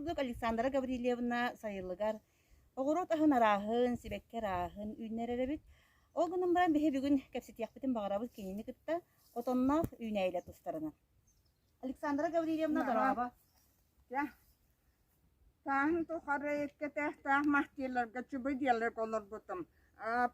Курдук Александра Гаврилевна сайылыгар. Огорот ахын арахын, сибеккер ахын, үйнереребит. Ол гынан баран бихе бүгүн кепситияқпытын бағарабыз кенini кытта, отоннақ үйнәйлі тұстарына. Александра Гаврилевна дораба. Ya. Tahan tu kare keteh tah mahtiler kecuba dialer kolor butam.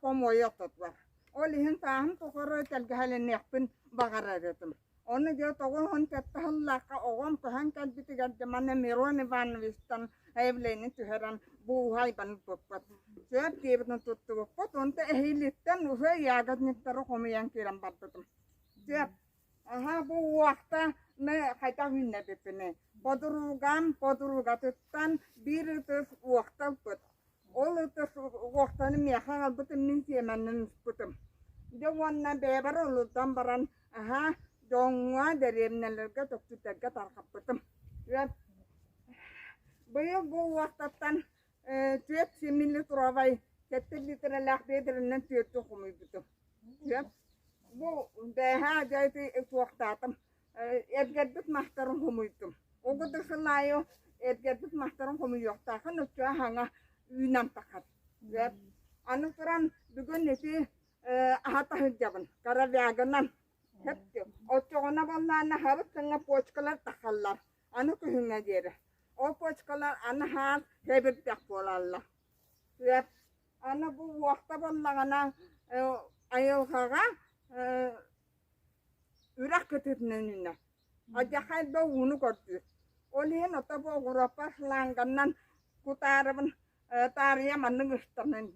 Pomoyo tutwa. Olihin tahan tu kare telgahalen nekpin bagararetum. Onu dia togon hon tetahal laka ogam tahan kalbiti gadde manne merone van vistan ayvleni tuheran buhai ban poppat. Saya tibetun tuttu poppat onte ehilitan usai yagat nittaro komiyan kiram battum. Saya aha bu wakta ne kaita hinne bepene. Podurugattan bir tes wakta put. All tes wakta ni miaha betul ni siamanan putum. Dia wanna beber lutam baran aha dongwa dari menelerga tuktu tega tarkap putum. Ya, bayo bu wakta tan tuet simili turawai ketil liter lak beder nanti itu kumi putum. Ya, bu beha jadi wakta tam. Edgadut mahtarum kumi putum. Ogo terselayo edgadut mahtarum kumi yokta kan ucap hanga winam takat. Ya, anu teran dugun nisi ahata hijaban karena diaganan. Hepti. Ocokna balna harus tengah pochkalar takallar. Anu kuhinga jere. O pochkalar anahar hebet takpolalla. Ya, anu bu waktu balna ayo kaga urak ketutnenina. Aja kai do unu kortu. Olihin otapo gurapa langganan kutaraban tariya manungustanen.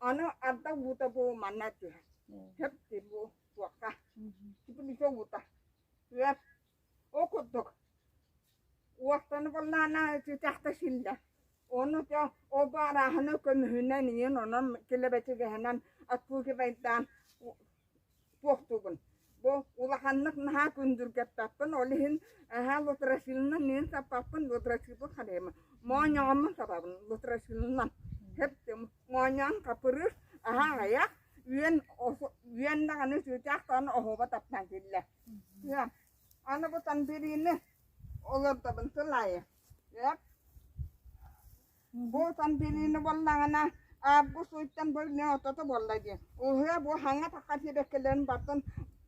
Anu ada buta bu mana tuh. Hepti bu. Waka, itu bisa buta. Ya, okutuk. Waktu nana cacah silda. Ono dia obarahana kemhunan ini nona kelebet kehanan aku kebaikan waktu pun. Bo ulahanak nah kundur ketapan olihin lotrasilna nih sapapun lotrasil pun kadema. Mau nyaman sapapun lotrasilna. Hepti mau nyam kapurus ya. Wian na anu sudah kan batap nangkillah. Ya, anu bukan diri ini olor taban selai. Ya, bukan diri ini bolangana abu suitan bolnya atau tu bolanya. Ya, bu hangat akan tidak kalian batun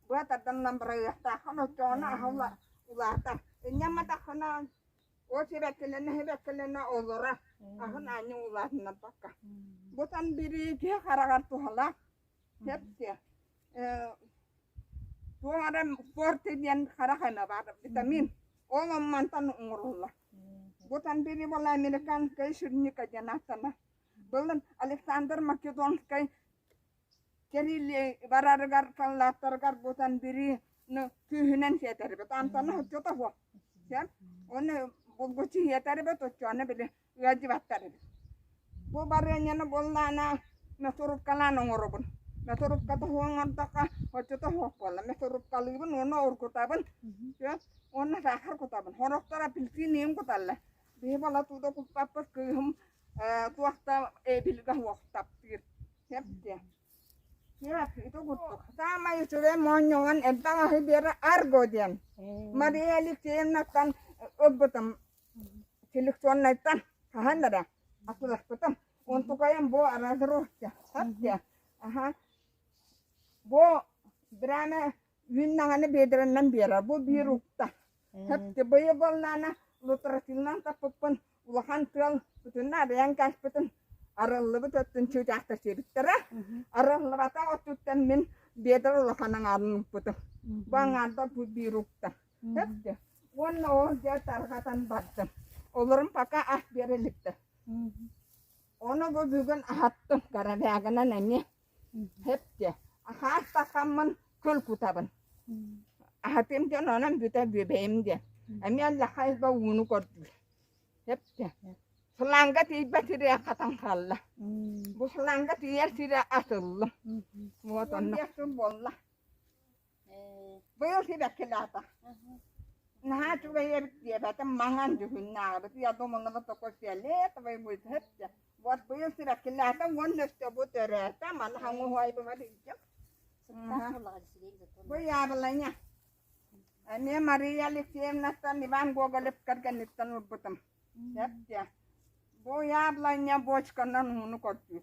buat ada nomor ya. Tak kan cona hawa ulata. Ini mata kana tidak kalian olora. Akan anyu ulat napaka. Bukan diri dia karangan tuhala. Heptia. Tuh ada protein karakan apa vitamin. Orang mantan ngurullah. Bukan diri bola Amerikan kayak surni kajanatan. Bukan Alexander Makedon kayak kiri baragar kalatargar bukan diri no tuhunan siapa tadi. Betul tanah jatuh wah. Ya. One buci siapa tadi betul cuana beli wajib tadi. Bu barangnya no bola na suruh kalan ngurubun. Mesurup kata huang antaka, waktu itu hokol. Mesurup kali pun ono urkutaban, ya, ono sakar kutaban. Horok tera pilih nim kutalla. Dia malah tuh tuh papas kehum, waktu bilgah waktu tapir, ya. Ya, itu kutuk. Sama itu deh monjongan entah ahi biar argodian. Mari alik cium natan obatam, cilik tuan natan, kahan ada. Aku lah kutam. Untuk kaya bo arah terus ya, aha. Bo berana winnangane bedran nan biara bo birukta hepte boye bolnana lutrasilnan tappan wahan tel betuna ada yang kas betun aral lebetun cucah tersibitera aral lebata otutan min bedar lokanang arun putu banganta bu birukta hepte wono dia tarkatan batam olorum paka biara lipta ono bo bugan ahattu karena agana nanya hepte hasta kaman kul kutaban ahatim dia nonan buta bebem dia ami Allah kai ba wunu ko hepte selangga tiba tidak katang kalla bu selangga tiar tidak asal mo ton dia sumbolla boyo tidak kelata nah juga ya dia batam mangan juhna berarti atau mengenal toko siale tapi buat hepte buat boyo tidak kelata wonne coba terata malah hangu hai pemadi boya balanya. Ini Maria Likiem natan di bang gua galip kerja nitan luputam. Hepti. Bu yablanya boçkandan onu koydu.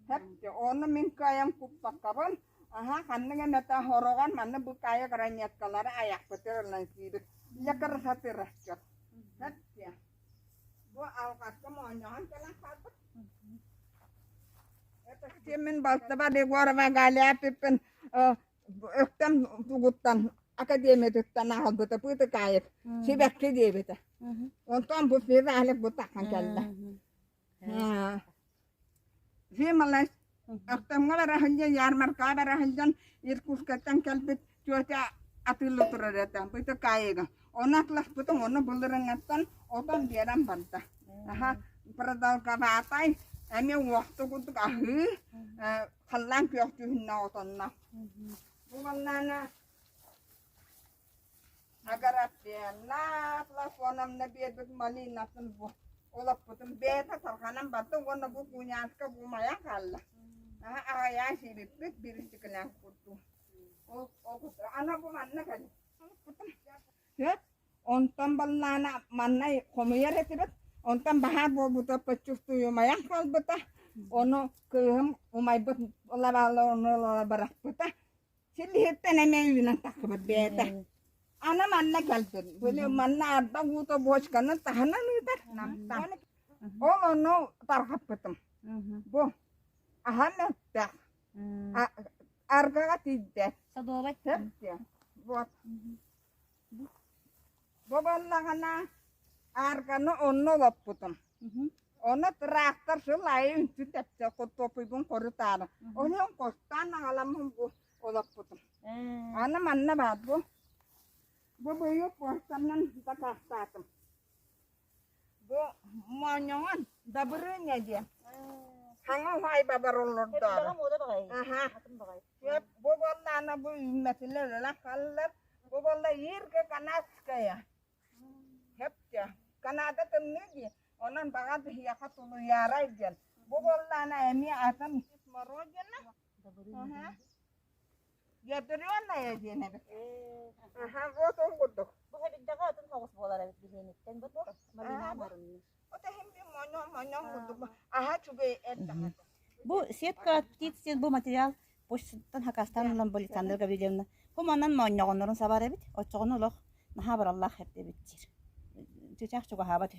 Hepti. Onu min kayam kuppakabın. Aha kanne meta horogan manne bu kaya karanyat kalara ayak beter lan sibit. Yakar sate rascak. Hepti. Bu alkatta monyan kalan kalbet. Timin balta de gorva galya pipen öktem tuguttan akademi tuttan ahal buta puta kayıp. Sibekli diye bita. Ondan bu fira alek bu takkan kella. Himalay öktem ngala hanja yarmar kabara hanjan irkus katan kalbit cuaca atilu turada puta kayıga. Ona kelas puta ona bulurangatan otan diaram banta. Aha pradal kabatay Emi waktu kutuk ahu, kalang piok tu hinna otonna. Bukan nana agar apa na plus wanam nabi edut mali nasun bu. Olap putum beta terkanam batu wana bu punya aska bu maya kalla. Nah ayah si bipit biris dikenyang putu. Oh putu anak bu mana kali? Putum. Ya, ontam balana mana komier etibet. Ontan bahar bo buta pecus tu yo mayang kal beta ono kehem umay bet la barak beta sili hetene me wina tak beta ana manna kalten bole manna adda buta boj kana tahana ni tar nam o no tar hapetam bo ahana ta arga tidde Sadobat. ya bo banna kana Argano ono waputam. Ono traktor selain itu tidak kotopi pun korutana. Ono yang kostan alam bu olaputam. Ana mana batu? Bu bayu kostanan tak kastatam. Bu monyongan dabernya dia. Hangal hai babarolor dar. Aha. Ya bu nana bu mesile la kaller. Bu bolla ir ke kanas kaya. Hepja. Kanada temni onan bagat hiya katulu yara jan bobol lana emi atam marojan na ya teriwan na ya jene aha goto goto Bu hadi jaga tun fokus bola lagi di sini. Ten betul. Malina marun. ote himbi monyo goto aha chube eta Bu сетка птиц bu материал почтан хакастан улан боли тандыр габилемна. Bu mandan monyogonорун сабар эбит. Очогон улох наха бар Аллах хепте битчир. Чучах чуга хабат.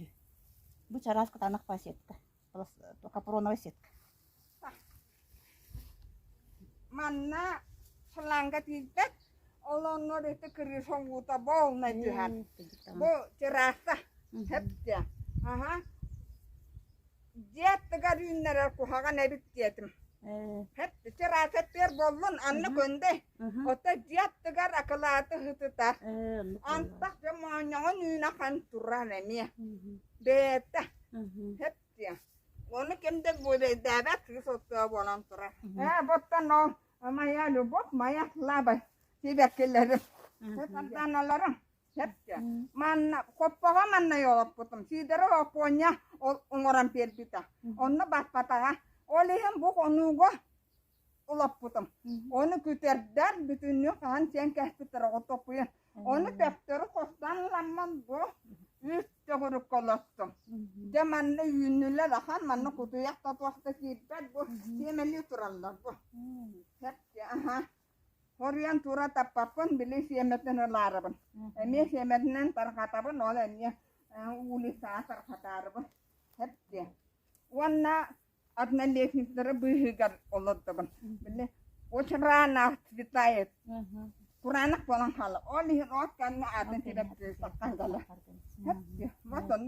Bu çaras katanak pasietka. Plus kapuronawa sietka. Mana selangka tidak olono dete kerisong buta bol na jihan. Bu cerasa hepja. Aha. Jet tegar yunner ku haga nebit jetim. Hep cerasa ter bolun anna konde. Ota jet tegar akalata hututa. Antak jamanyon yuna kan turane mia. Beta. Hepja. Ono kemde bude dabat risotto bolan tura. Botta no maya lu bot maya laba. Sibak keller. Tantana lara. Hepja. Man koppa man yo putum. Sidero ponya ngoran perbita. Onno bat pataga. Olehem bu onugo ulap putum. Onu küterdar bütün yok han sen kahpeter otopuya. Onu pepter kostan lamman bu. Üstü kolottum. Zamanla yünlüler akan manna kutu yakta tuakta kirpet bu. Yemeli turallar bu. Hepsi aha. Horian tura tapapun beli siyemetin larabın. Emi siyemetinden tarkataban ola emi uli saa tarkatarabın. Hepsi. Wanna adna lekintlere büyügar olurdu. Bili uçrana vitayet. Kuranak polang hala. Oli rot kan adna tidak sakangala. Hepsi. Maton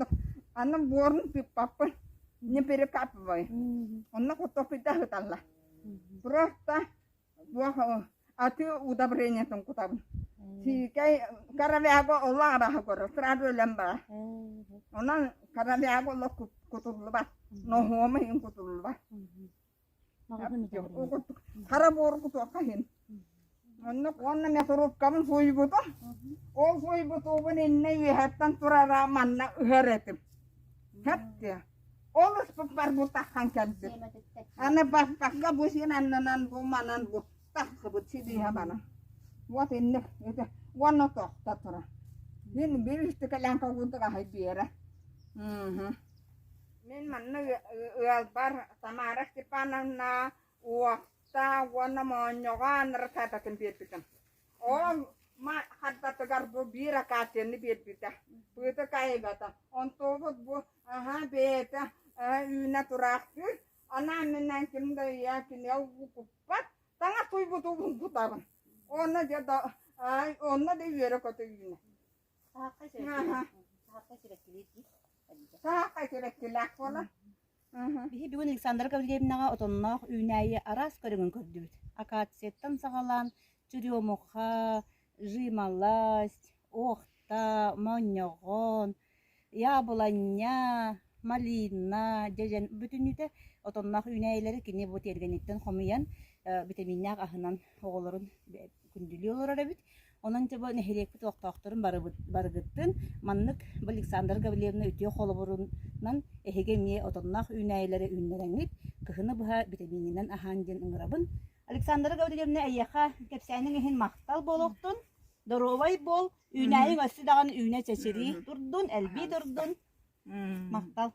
anna born pipapun. Nyepere kap boy. Onna kuto pita hutalla. Prosta buah ati udah berenya tong kutabun. Si kai karabe ako Allah bah ko trado lamba. Onna karabe ako lo kutul ba. No home in kutul ba. Harabor kutu akahin. Onna konna me surup kam foi buto. O foi buto benin nei hatan turara manna uharetim. Hatta. Olos papar buta kankanti. Ane pas pasga busin annanan bu manan bu. Tak sebut sidi habana. Wat inne itu wano to tatura. Din biris te kalang ka gunta ka hay biera. Min manna ıalbar Tamara Stepanovna uaqta wana monyogan ratatakin bietbitam. O ma hatta tagar bu bira katenni bietbita. Buita kaibata. On tobut bu aha beta üna turaktı. Ana minnen kimde yakin ya kupat. Tanga tuybu tubun kutaban. Ona da ona da yere kotu yine. Sahakka Sahakka kirektilak wala. Bihi bugün Alexander Gavrilievnaga otonnaq üynäyi aras körüngün kördübüt. Akatsettan sagalan çürüyomoqa, jimallas, oqta, monyogon, yablanya, malina, jejen bütünüte otonnaq üynäyileri kini bu tergenitten homuyan vitaminnak ahınan oğulların kündülü olur arabit. Onun için bu nehelek doktorun barıgıttın. Manlık bu Alexander Gavrilievna ütüyor kolaborundan ehegemiye otonnaq üynäyileri ünnärengip kıhını buha vitamininden ahanjen ıngırabın. Alexander Gavrilievna ayyaqa kepsäniň ehin maqtal boloqtun. Dorovay bol, üynäyiň ösü dağın üynä çeçeri durdun, elbi durdun. Maqtal.